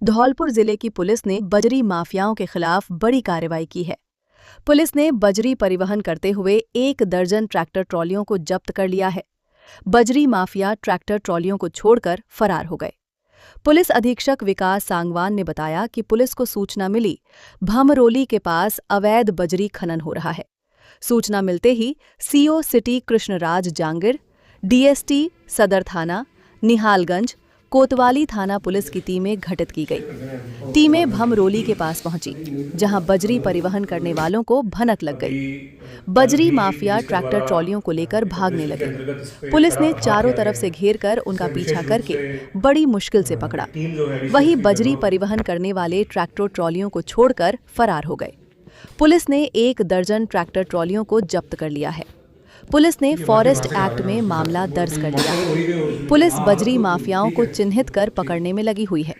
धौलपुर जिले की पुलिस ने बजरी माफियाओं के खिलाफ बड़ी कार्रवाई की है। पुलिस ने बजरी परिवहन करते हुए 1 दर्जन ट्रैक्टर ट्रॉलियों को जब्त कर लिया है। बजरी माफिया ट्रैक्टर ट्रॉलियों को छोड़कर फरार हो गए। पुलिस अधीक्षक विकास सांगवान ने बताया कि पुलिस को सूचना मिली भमरोली के पास अवैध बजरी खनन हो रहा है। सूचना मिलते ही CO city Krishnaraj Jangir, DST Sadar थाना, निहालगंज, कोतवाली थाना पुलिस की टीमें गठित की गई। टीमें भमरोली के पास पहुंची, जहां बजरी परिवहन करने वालों को भनक लग गई। बजरी माफिया ट्रैक्टर ट्रॉलियों को लेकर भागने लगे। पुलिस ने चारों तरफ से घेरकर उनका पीछा करके बड़ी मुश्किल से पकड़ा। वहीं बजरी परिवहन करने वाले ट्रैक्टर ट्रॉलियों को छोड़कर फरार हो गए। पुलिस ने 1 दर्जन ट्रैक्टर ट्रॉलियों को जब्त कर लिया है। पुलिस ने फॉरेस्ट एक्ट में मामला दर्ज कर लिया। पुलिस बजरी माफियाओं को चिन्हित कर पकड़ने में लगी हुई है।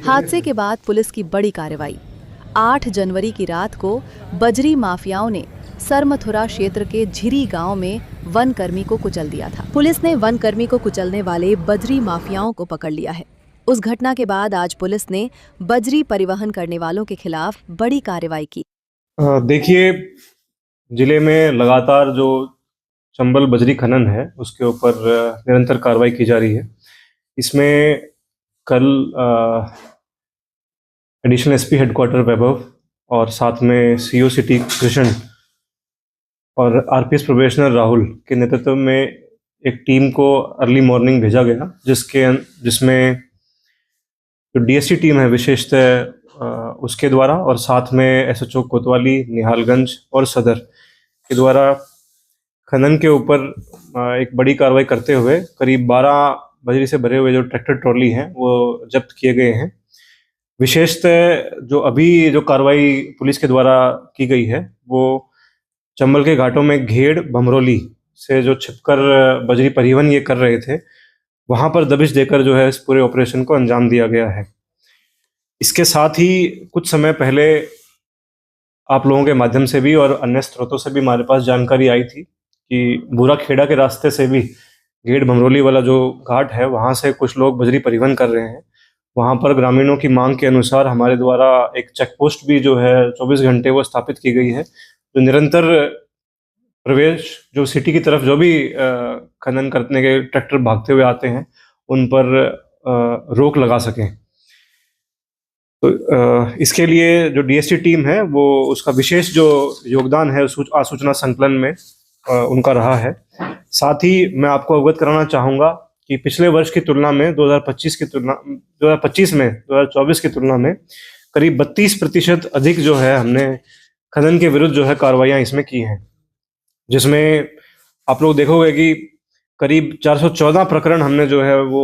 हादसे के बाद पुलिस की बड़ी कार्रवाई। 8 जनवरी की रात को बजरी माफियाओं ने सरमथुरा क्षेत्र के झिरी गांव में वनकर्मी को कुचल दिया था। पुलिस ने वनकर्मी को कुचलने वाले बजरी माफियाओं को पकड़ लिया है। उस घटना के बाद आज पुलिस ने बजरी परिवहन करने वालों के खिलाफ बड़ी कार्रवाई की। देखिए, जिले में लगातार जो चंबल बजरी खनन है उसके ऊपर निरंतर कार्रवाई की जा रही है। इसमें कल एडिशनल एसपी हेडक्वार्टर वैभव और साथ में सीओ सिटी कृष्ण और आरपीएस प्रोबेशनर राहुल के नेतृत्व में एक टीम को अर्ली मॉर्निंग भेजा गया, जिसमें जो डीएसटी टीम है विशेषतः उसके द्वारा और साथ में एसएचओ कोतवाली, निहालगंज और सदर के द्वारा खनन के ऊपर एक बड़ी कार्रवाई करते हुए करीब 12 बजरी से भरे हुए जो ट्रैक्टर ट्रॉली हैं वो जब्त किए गए हैं। विशेषतः जो कार्रवाई पुलिस के द्वारा की गई है वो चंबल के घाटों में घेड़ भमरोली से जो छिपकर बजरी परिवहन ये कर रहे थे, वहां पर दबिश देकर जो है इस पूरे ऑपरेशन को अंजाम दिया गया है। इसके साथ ही कुछ समय पहले आप लोगों के माध्यम से भी और अन्य स्रोतों से भी हमारे पास जानकारी आई थी कि बुरा खेड़ा के रास्ते से भी घेड़ भमरोली वाला जो घाट है वहाँ से कुछ लोग बजरी परिवहन कर रहे हैं। वहाँ पर ग्रामीणों की मांग के अनुसार हमारे द्वारा एक चेक पोस्ट भी जो है 24 घंटे वो स्थापित की गई है, जो निरंतर प्रवेश जो सिटी की तरफ जो भी खनन करने के ट्रैक्टर भागते हुए आते हैं उन पर रोक लगा सकें। तो इसके लिए जो डीएसटी टीम है वो उसका विशेष जो योगदान है आसूचना संकलन में उनका रहा है। साथ ही मैं आपको अवगत कराना चाहूँगा कि पिछले वर्ष की तुलना में 2025 में 2024 की तुलना में करीब 32% अधिक जो है हमने खनन के विरुद्ध जो है कार्रवाइयाँ इसमें की हैं, जिसमें आप लोग देखोगे कि करीब 414 प्रकरण हमने जो है वो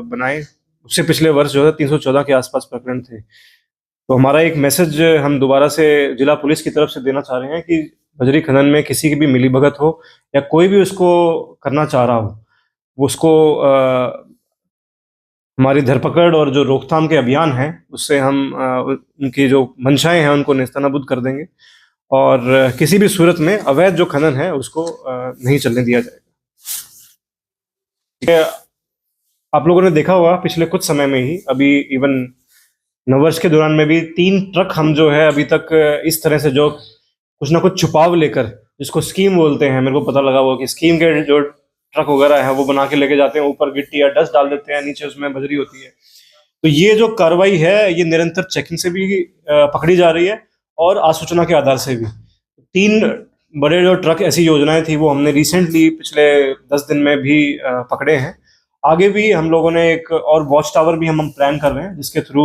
बनाए। उससे पिछले वर्ष जो है 314 के आसपास प्रकरण थे। तो हमारा एक मैसेज हम दोबारा से जिला पुलिस की तरफ से देना चाह रहे हैं कि बजरी खनन में किसी की भी मिलीभगत हो या कोई भी उसको करना चाह रहा हो, उसको हमारी धरपकड़ और जो रोकथाम के अभियान है उससे हम उनकी जो मंशाएं हैं उनको नेस्तनाबूद कर देंगे और किसी भी सूरत में अवैध जो खनन है उसको नहीं चलने दिया जाएगा। आप लोगों ने देखा होगा पिछले कुछ समय में ही, अभी इवन नववर्ष के दौरान में भी 3 ट्रक हम जो है अभी तक इस तरह से जो कुछ ना कुछ छुपाव लेकर, जिसको स्कीम बोलते हैं, मेरे को पता लगा वो कि स्कीम के जो ट्रक वगैरह है वो बना के लेके जाते हैं, ऊपर गिट्टी या डस्ट डाल देते हैं, नीचे उसमें बजरी होती है। तो ये जो कार्रवाई है ये निरंतर चेकिंग से भी पकड़ी जा रही है और आसूचना के आधार से भी। 3 बड़े जो ट्रक ऐसी योजनाएं थी वो हमने रिसेंटली पिछले 10 दिन में भी पकड़े हैं। आगे भी हम लोगों ने एक और वॉच टावर भी हम प्लान कर रहे हैं, जिसके थ्रू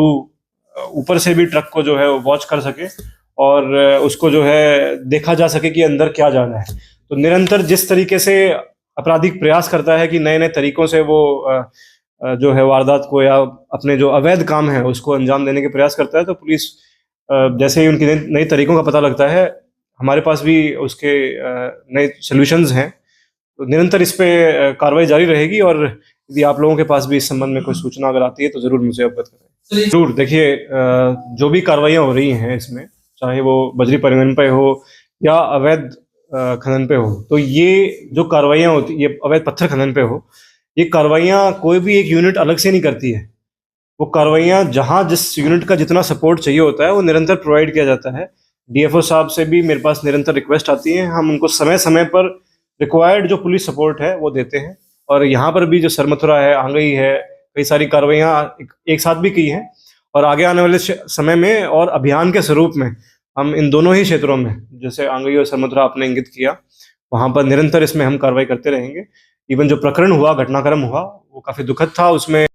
ऊपर से भी ट्रक को जो है वॉच कर सके और उसको जो है देखा जा सके कि अंदर क्या जा रहा है। तो निरंतर जिस तरीके से आपराधिक प्रयास करता है कि नए नए तरीकों से वो जो है वारदात को या अपने जो अवैध काम है उसको अंजाम देने के प्रयास करता है, तो पुलिस जैसे ही उनकी नई तरीकों का पता लगता है, हमारे पास भी उसके नए सॉल्यूशंस हैं। तो निरंतर इस पे कार्रवाई जारी रहेगी और यदि आप लोगों के पास भी इस संबंध में कोई सूचना अगर आती है तो जरूर मुझे अवगत करें। जरूर देखिए, जो भी कार्रवाइयाँ हो रही हैं इसमें, चाहे वो बजरी परिवहन पे हो या अवैध खनन पे हो, तो ये जो कार्रवाइयाँ होती, ये अवैध पत्थर खनन पे हो, ये कार्रवाइयाँ कोई भी एक यूनिट अलग से नहीं करती है। वो कार्रवाइयाँ जहाँ जिस यूनिट का जितना सपोर्ट चाहिए होता है वो निरंतर प्रोवाइड किया जाता है। डीएफओ साहब से भी मेरे पास निरंतर रिक्वेस्ट आती है, हम उनको समय समय पर रिक्वायर्ड जो पुलिस सपोर्ट है वो देते हैं। और यहाँ पर भी जो सरमथुरा है, आंगई है, कई सारी कार्रवाइयाँ एक साथ भी की हैं और आगे आने वाले समय में और अभियान के स्वरूप में हम इन दोनों ही क्षेत्रों में, जैसे आंगई और सरमथुरा आपने इंगित किया, वहाँ पर निरंतर इसमें हम कार्रवाई करते रहेंगे। इवन जो प्रकरण हुआ, घटनाक्रम हुआ, वो काफ़ी दुखद था। उसमें